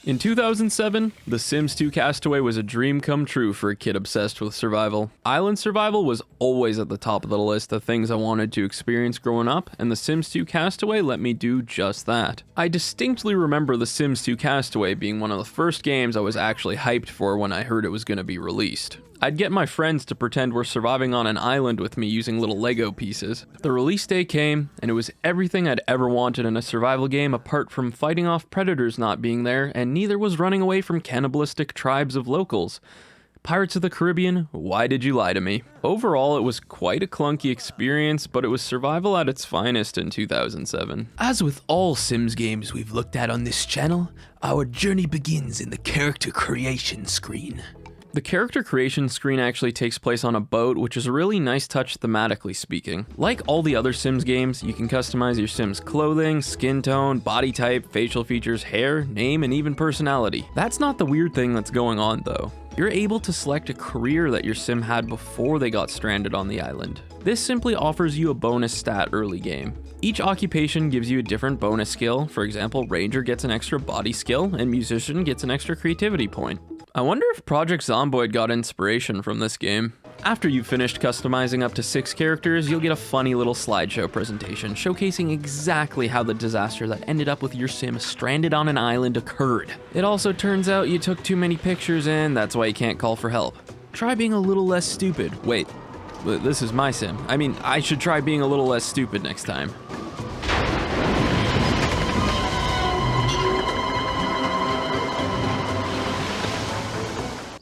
In 2007, The Sims 2 Castaway was a dream come true for a kid obsessed with survival. Island survival was always at the top of the list of things I wanted to experience growing up, and The Sims 2 Castaway let me do just that. I distinctly remember The Sims 2 Castaway being one of the first games I was actually hyped for when I heard it was going to be released. I'd get my friends to pretend we're surviving on an island with me using little Lego pieces. The release day came, and it was everything I'd ever wanted in a survival game apart from fighting off predators not being there, and neither was running away from cannibalistic tribes of locals. Pirates of the Caribbean, why did you lie to me? Overall, it was quite a clunky experience, but it was survival at its finest in 2007. As with all Sims games we've looked at on this channel, our journey begins in the character creation screen. The character creation screen actually takes place on a boat, which is a really nice touch thematically speaking. Like all the other Sims games, you can customize your Sims' clothing, skin tone, body type, facial features, hair, name, and even personality. That's not the weird thing that's going on though. You're able to select a career that your Sim had before they got stranded on the island. This simply offers you a bonus stat early game. Each occupation gives you a different bonus skill. For example, Ranger gets an extra body skill, and Musician gets an extra creativity point. I wonder if Project Zomboid got inspiration from this game. After you've finished customizing up to 6 characters, you'll get a funny little slideshow presentation showcasing exactly how the disaster that ended up with your Sim stranded on an island occurred. It also turns out you took too many pictures and that's why you can't call for help. Try being a little less stupid. Wait, this is my Sim. I mean, I should try being a little less stupid next time.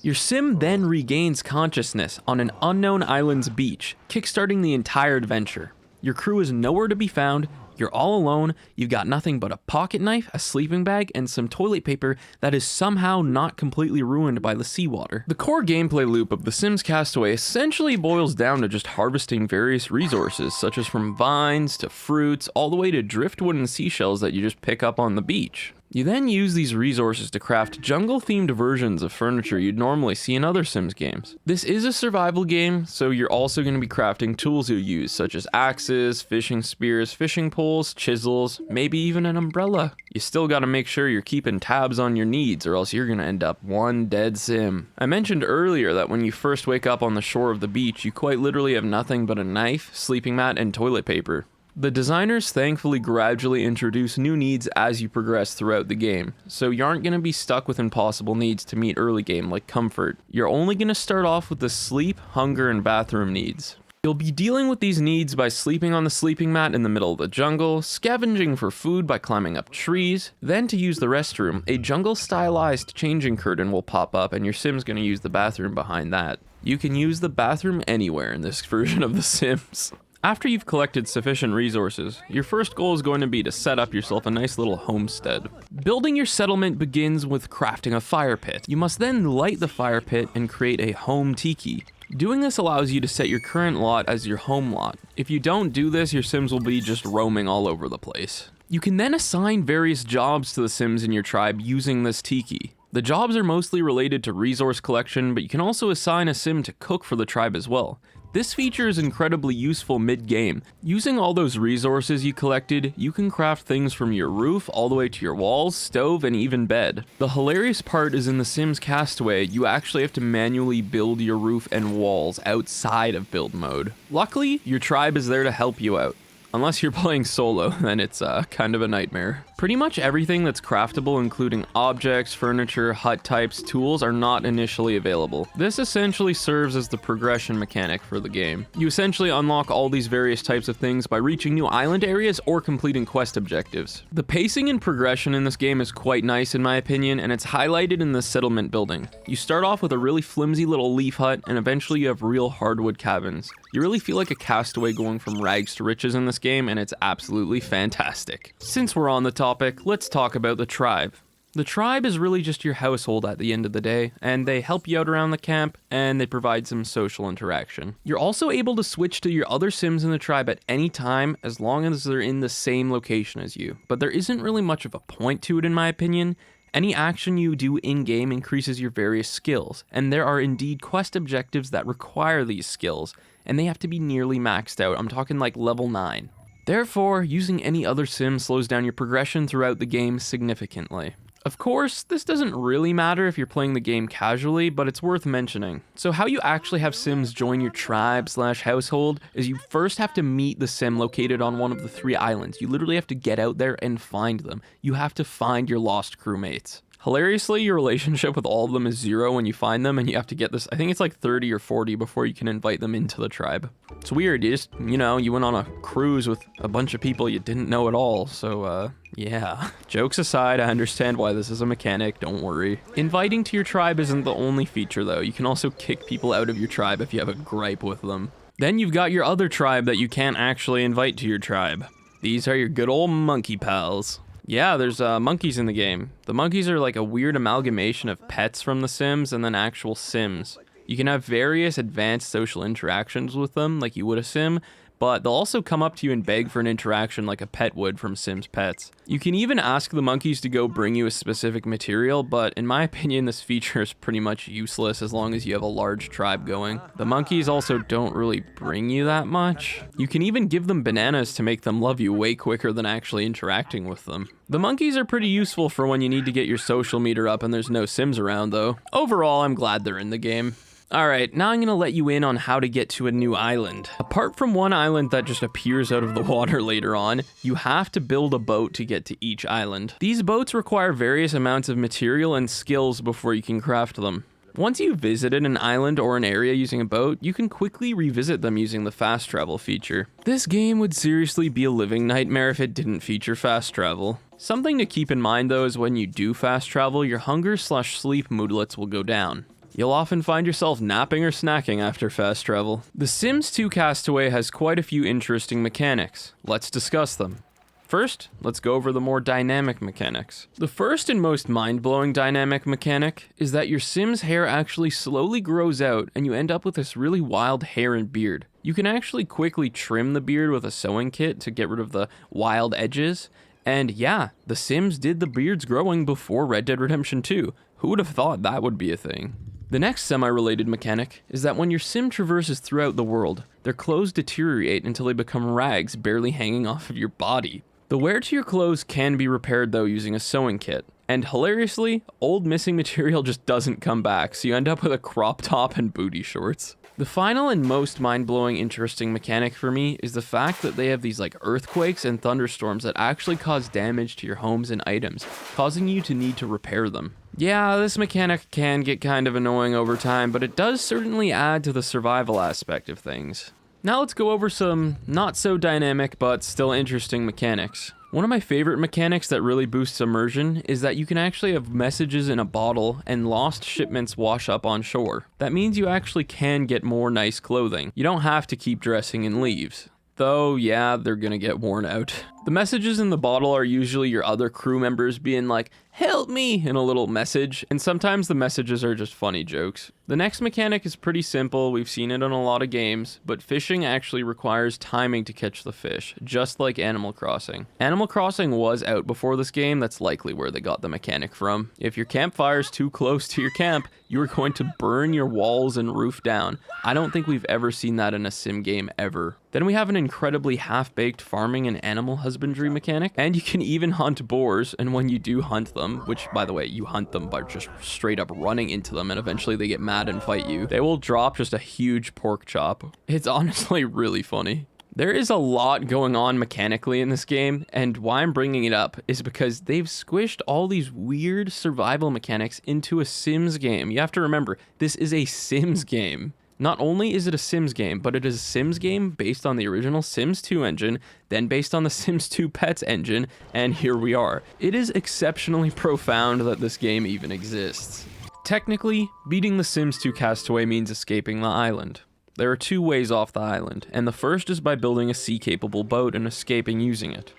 Your Sim then regains consciousness on an unknown island's beach, kickstarting the entire adventure. Your crew is nowhere to be found, you're all alone, you've got nothing but a pocket knife, a sleeping bag, and some toilet paper that is somehow not completely ruined by the seawater. The core gameplay loop of The Sims Castaway essentially boils down to just harvesting various resources, such as from vines to fruits, all the way to driftwood and seashells that you just pick up on the beach. You then use these resources to craft jungle-themed versions of furniture you'd normally see in other Sims games. This is a survival game, so you're also going to be crafting tools you'll use, such as axes, fishing spears, fishing poles, chisels, maybe even an umbrella. You still gotta make sure you're keeping tabs on your needs, or else you're gonna end up one dead Sim. I mentioned earlier that when you first wake up on the shore of the beach, you quite literally have nothing but a knife, sleeping mat, and toilet paper. The designers thankfully gradually introduce new needs as you progress throughout the game, so you aren't going to be stuck with impossible needs to meet early game like comfort. You're only going to start off with the sleep, hunger, and bathroom needs. You'll be dealing with these needs by sleeping on the sleeping mat in the middle of the jungle, scavenging for food by climbing up trees, then to use the restroom, a jungle-stylized changing curtain will pop up and your Sim's going to use the bathroom behind that. You can use the bathroom anywhere in this version of The Sims. After you've collected sufficient resources, your first goal is going to be to set up yourself a nice little homestead. Building your settlement begins with crafting a fire pit. You must then light the fire pit and create a home tiki. Doing this allows you to set your current lot as your home lot. If you don't do this, your Sims will be just roaming all over the place. You can then assign various jobs to the Sims in your tribe using this tiki. The jobs are mostly related to resource collection, but you can also assign a Sim to cook for the tribe as well. This feature is incredibly useful mid-game. Using all those resources you collected, you can craft things from your roof all the way to your walls, stove, and even bed. The hilarious part is in The Sims Castaway, you actually have to manually build your roof and walls outside of build mode. Luckily, your tribe is there to help you out. Unless you're playing solo, then it's kind of a nightmare. Pretty much everything that's craftable, including objects, furniture, hut types, tools, are not initially available. This essentially serves as the progression mechanic for the game. You essentially unlock all these various types of things by reaching new island areas or completing quest objectives. The pacing and progression in this game is quite nice in my opinion, and it's highlighted in the settlement building. You start off with a really flimsy little leaf hut, and eventually you have real hardwood cabins. You really feel like a castaway going from rags to riches in this game, and it's absolutely fantastic. Since we're on the topic, let's talk about the tribe. The tribe is really just your household at the end of the day, and they help you out around the camp, and they provide some social interaction. You're also able to switch to your other Sims in the tribe at any time, as long as they're in the same location as you. But there isn't really much of a point to it in my opinion. Any action you do in-game increases your various skills, and there are indeed quest objectives that require these skills, and they have to be nearly maxed out. I'm talking like level 9. Therefore, using any other Sim slows down your progression throughout the game significantly. Of course, this doesn't really matter if you're playing the game casually, but it's worth mentioning. So how you actually have Sims join your tribe/household is you first have to meet the Sim located on one of the 3 islands. You literally have to get out there and find them. You have to find your lost crewmates. Hilariously, your relationship with all of them is 0 when you find them, and you have to get this, I think it's like 30 or 40 before you can invite them into the tribe. It's weird, you just, you went on a cruise with a bunch of people you didn't know at all, so, yeah. Jokes aside, I understand why this is a mechanic, don't worry. Inviting to your tribe isn't the only feature though, you can also kick people out of your tribe if you have a gripe with them. Then you've got your other tribe that you can't actually invite to your tribe. These are your good old monkey pals. Yeah, there's monkeys in the game. The monkeys are like a weird amalgamation of pets from The Sims and then actual Sims. You can have various advanced social interactions with them, like you would a Sim, but they'll also come up to you and beg for an interaction like a pet would from Sims Pets. You can even ask the monkeys to go bring you a specific material, but in my opinion, this feature is pretty much useless as long as you have a large tribe going. The monkeys also don't really bring you that much. You can even give them bananas to make them love you way quicker than actually interacting with them. The monkeys are pretty useful for when you need to get your social meter up and there's no Sims around though. Overall, I'm glad they're in the game. Alright, now I'm gonna let you in on how to get to a new island. Apart from one island that just appears out of the water later on, you have to build a boat to get to each island. These boats require various amounts of material and skills before you can craft them. Once you've visited an island or an area using a boat, you can quickly revisit them using the fast travel feature. This game would seriously be a living nightmare if it didn't feature fast travel. Something to keep in mind though is when you do fast travel, your hunger/sleep moodlets will go down. You'll often find yourself napping or snacking after fast travel. The Sims 2 Castaway has quite a few interesting mechanics. Let's discuss them. First, let's go over the more dynamic mechanics. The first and most mind-blowing dynamic mechanic is that your Sim's hair actually slowly grows out and you end up with this really wild hair and beard. You can actually quickly trim the beard with a sewing kit to get rid of the wild edges. And yeah, The Sims did the beards growing before Red Dead Redemption 2. Who would have thought that would be a thing? The next semi-related mechanic is that when your Sim traverses throughout the world, their clothes deteriorate until they become rags barely hanging off of your body. The wear to your clothes can be repaired though using a sewing kit. And hilariously, old missing material just doesn't come back, so you end up with a crop top and booty shorts. The final and most mind-blowing interesting mechanic for me is the fact that they have these like earthquakes and thunderstorms that actually cause damage to your homes and items, causing you to need to repair them. Yeah, this mechanic can get kind of annoying over time, but it does certainly add to the survival aspect of things. Now let's go over some not so dynamic but still interesting mechanics. One of my favorite mechanics that really boosts immersion is that you can actually have messages in a bottle and lost shipments wash up on shore. That means you actually can get more nice clothing. You don't have to keep dressing in leaves. Though, yeah, they're gonna get worn out. The messages in the bottle are usually your other crew members being like, "Help me," in a little message, and sometimes the messages are just funny jokes. The next mechanic is pretty simple, we've seen it in a lot of games, but fishing actually requires timing to catch the fish, just like Animal Crossing. Animal Crossing was out before this game, that's likely where they got the mechanic from. If your campfire's too close to your camp, you are going to burn your walls and roof down. I don't think we've ever seen that in a sim game ever. Then we have an incredibly half-baked farming and animal husbandry mechanic, and you can even hunt boars, and when you do hunt them, which by the way, you hunt them by just straight up running into them and eventually they get mad and fight you, they will drop just a huge pork chop. It's honestly really funny. There is a lot going on mechanically in this game, and why I'm bringing it up is because they've squished all these weird survival mechanics into a Sims game. You have to remember, this is a Sims game. Not only is it a Sims game, but it is a Sims game based on the original Sims 2 engine, then based on the Sims 2 Pets engine, and here we are. It is exceptionally profound that this game even exists. Technically, beating the Sims 2 Castaway means escaping the island. There are 2 ways off the island, and the first is by building a sea-capable boat and escaping using it.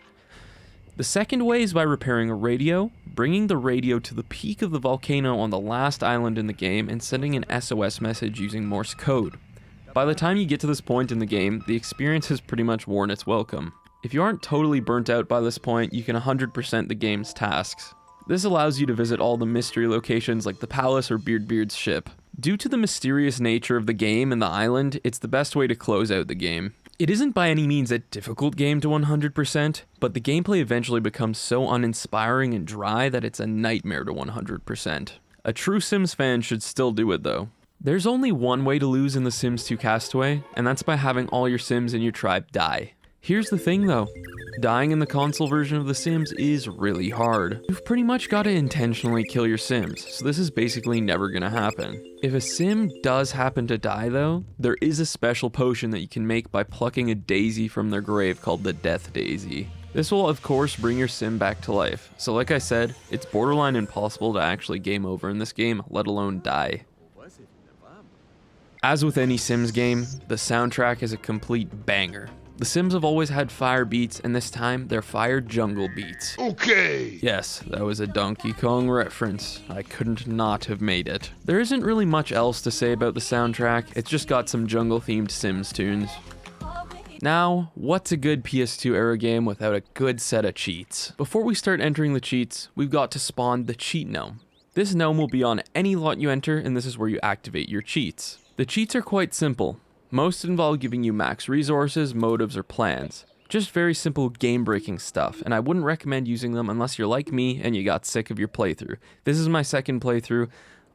The second way is by repairing a radio, bringing the radio to the peak of the volcano on the last island in the game, and sending an SOS message using Morse code. By the time you get to this point in the game, the experience has pretty much worn its welcome. If you aren't totally burnt out by this point, you can 100% the game's tasks. This allows you to visit all the mystery locations like the palace or Beardbeard's ship. Due to the mysterious nature of the game and the island, it's the best way to close out the game. It isn't by any means a difficult game to 100%, but the gameplay eventually becomes so uninspiring and dry that it's a nightmare to 100%. A true Sims fan should still do it though. There's only one way to lose in The Sims 2 Castaway, and that's by having all your Sims in your tribe die. Here's the thing though, dying in the console version of The Sims is really hard. You've pretty much got to intentionally kill your Sims, so this is basically never gonna happen. If a Sim does happen to die though, there is a special potion that you can make by plucking a daisy from their grave called the Death Daisy. This will of course bring your Sim back to life, so like I said, it's borderline impossible to actually game over in this game, let alone die. As with any Sims game, the soundtrack is a complete banger. The Sims have always had fire beats, and this time they're fire jungle beats. Okay! Yes, that was a Donkey Kong reference. I couldn't not have made it. There isn't really much else to say about the soundtrack, it's just got some jungle-themed Sims tunes. Now, what's a good PS2 era game without a good set of cheats? Before we start entering the cheats, we've got to spawn the cheat gnome. This gnome will be on any lot you enter, and this is where you activate your cheats. The cheats are quite simple. Most involve giving you max resources, motives, or plans. Just very simple game-breaking stuff, and I wouldn't recommend using them unless you're like me and you got sick of your playthrough. This is my second playthrough.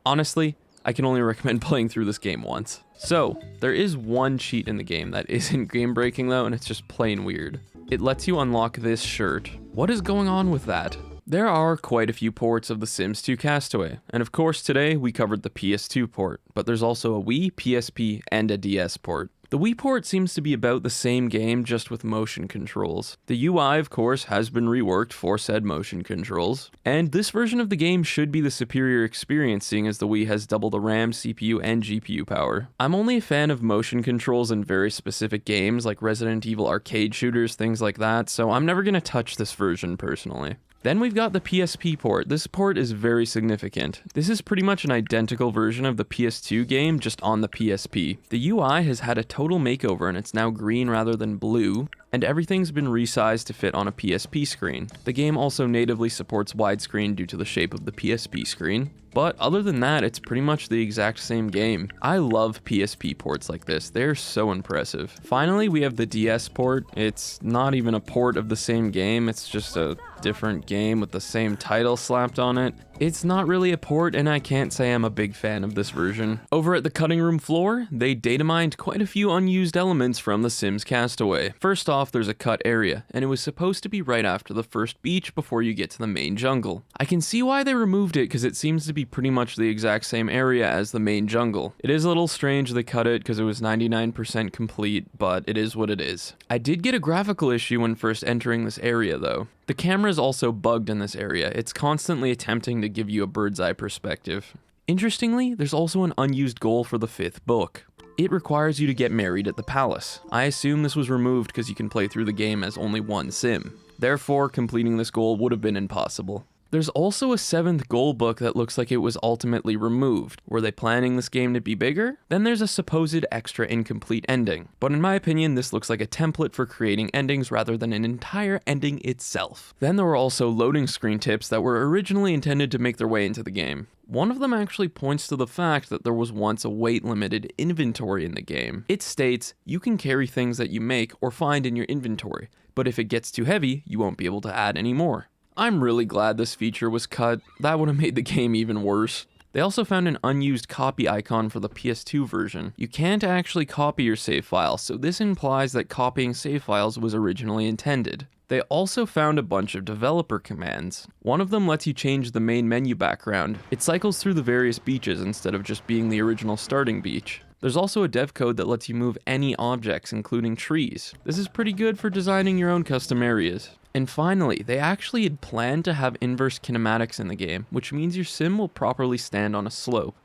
Honestly, I can only recommend playing through this game once. So, there is one cheat in the game that isn't game-breaking though, and it's just plain weird. It lets you unlock this shirt. What is going on with that? There are quite a few ports of The Sims 2 Castaway, and of course today we covered the PS2 port, but there's also a Wii, PSP, and a DS port. The Wii port seems to be about the same game, just with motion controls. The UI, of course, has been reworked for said motion controls, and this version of the game should be the superior experience, seeing as the Wii has double the RAM, CPU, and GPU power. I'm only a fan of motion controls in very specific games, like Resident Evil arcade shooters, things like that, so I'm never gonna touch this version personally. Then we've got the PSP port. This port is very significant. This is pretty much an identical version of the PS2 game, just on the PSP. The UI has had a total makeover and it's now green rather than blue, and everything's been resized to fit on a PSP screen. The game also natively supports widescreen due to the shape of the PSP screen. But other than that, it's pretty much the exact same game. I love PSP ports like this, they're so impressive. Finally, we have the DS port. It's not even a port of the same game, it's just a different game with the same title slapped on it. It's not really a port, and I can't say I'm a big fan of this version. Over at the cutting room floor, they data mined quite a few unused elements from The Sims Castaway. First off, there's a cut area, and it was supposed to be right after the first beach before you get to the main jungle. I can see why they removed it, because it seems to be pretty much the exact same area as the main jungle. It is a little strange they cut it because it was 99% complete, but it is what it is. I did get a graphical issue when first entering this area though. The camera is also bugged in this area. It's constantly attempting to give you a bird's eye perspective. Interestingly, there's also an unused goal for the 5th book. It requires you to get married at the palace. I assume this was removed because you can play through the game as only one sim. Therefore, completing this goal would have been impossible. There's also a 7th goal book that looks like it was ultimately removed. Were they planning this game to be bigger? Then there's a supposed extra incomplete ending. But in my opinion, this looks like a template for creating endings rather than an entire ending itself. Then there were also loading screen tips that were originally intended to make their way into the game. One of them actually points to the fact that there was once a weight-limited inventory in the game. It states, you can carry things that you make or find in your inventory, but if it gets too heavy, you won't be able to add any more. I'm really glad this feature was cut. That would have made the game even worse. They also found an unused copy icon for the PS2 version. You can't actually copy your save files, so this implies that copying save files was originally intended. They also found a bunch of developer commands. One of them lets you change the main menu background. It cycles through the various beaches instead of just being the original starting beach. There's also a dev code that lets you move any objects, including trees. This is pretty good for designing your own custom areas. And finally, they actually had planned to have inverse kinematics in the game, which means your sim will properly stand on a slope.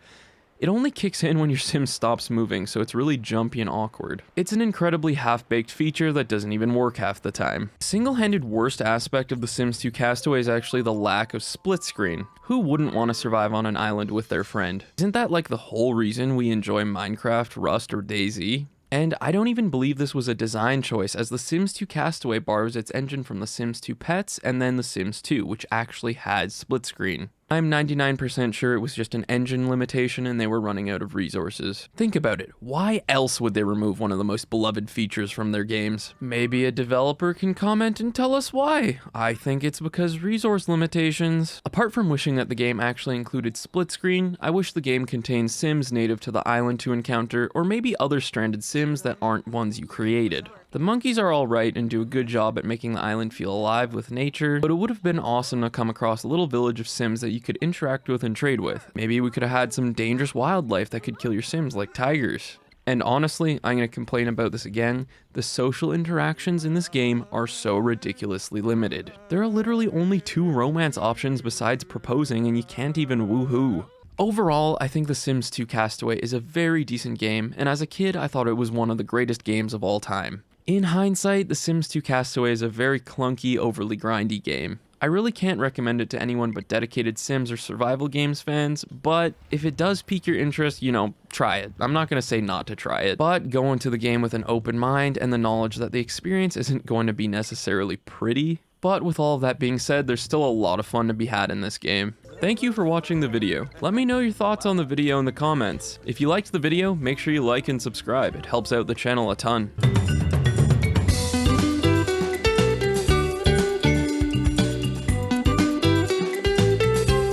It only kicks in when your sim stops moving, so it's really jumpy and awkward. It's an incredibly half-baked feature that doesn't even work half the time. The single-handed worst aspect of The Sims 2 Castaway is actually the lack of split screen. Who wouldn't want to survive on an island with their friend? Isn't that like the whole reason we enjoy Minecraft, Rust, or DayZ? And I don't even believe this was a design choice, as The Sims 2 Castaway borrows its engine from The Sims 2 Pets and then The Sims 2, which actually had split screen. I'm 99% sure it was just an engine limitation and they were running out of resources. Think about it, why else would they remove one of the most beloved features from their games? Maybe a developer can comment and tell us why. I think it's because resource limitations. Apart from wishing that the game actually included split screen, I wish the game contained sims native to the island to encounter, or maybe other stranded sims that aren't ones you created. The monkeys are alright and do a good job at making the island feel alive with nature, but it would have been awesome to come across a little village of sims that you could interact with and trade with. Maybe we could have had some dangerous wildlife that could kill your sims like tigers. And honestly, I'm going to complain about this again, the social interactions in this game are so ridiculously limited. There are literally only 2 romance options besides proposing and you can't even woohoo. Overall, I think The Sims 2 Castaway is a very decent game, and as a kid, I thought it was one of the greatest games of all time. In hindsight, The Sims 2 Castaway is a very clunky, overly grindy game. I really can't recommend it to anyone but dedicated Sims or survival games fans, but if it does pique your interest, try it. I'm not going to say not to try it, but go into the game with an open mind and the knowledge that the experience isn't going to be necessarily pretty. But with all of that being said, there's still a lot of fun to be had in this game. Thank you for watching the video. Let me know your thoughts on the video in the comments. If you liked the video, make sure you like and subscribe. It helps out the channel a ton.